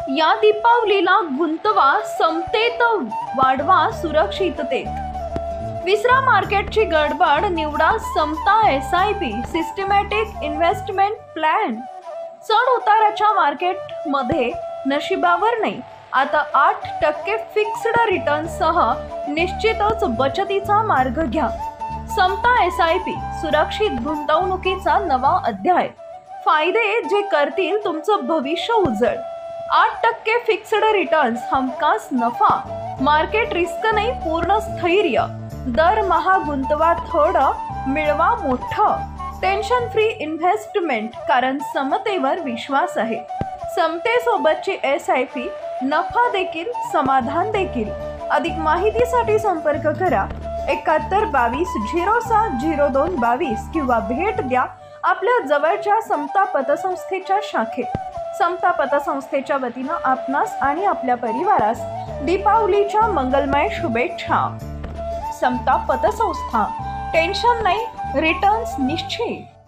या दीपावलीला गुंतवा समतेत, वाढवा सुरक्षिततेत. विसरा मार्केटची गडबड, निवडा समता SIP सिस्टमॅटिक इन्व्हेस्टमेंट प्लॅन. चढ उताराच्या मार्केटमध्ये नशिबावर नाही, आता 8% फिक्स्ड रिटर्न सह निश्चितच बचतीचा मार्ग घ्या. समता SIP सुरक्षित गुंतवणुकीचा नवा अध्याय. फायदे जे करतील तुमचं भविष्य उजळ. 8% फिक्स्ड रिटर्न्स, हमखास नफा, मार्केट रिस्क नाही, पूर्ण स्थैर्य. दरमहा गुंतवा थोडं, मिळवा मोठं. टेन्शन फ्री इन्व्हेस्टमेंट, कारण समतेवर विश्वास आहे. समतेसोबतची SIP, नफा देखील समाधान देखील. अधिक माहितीसाठी संपर्क करा 7122 किंवा भेट द्या आपल्या जवळच्या समता पतसंस्थेच्या शाखेत. समता पतसंस्थेच्या वतीनं आपणास आणि आपल्या परिवारास दीपावलीच्या मंगलमय शुभेच्छा. समता पतसंस्था, टेन्शन नाही, रिटर्न्स निश्चित.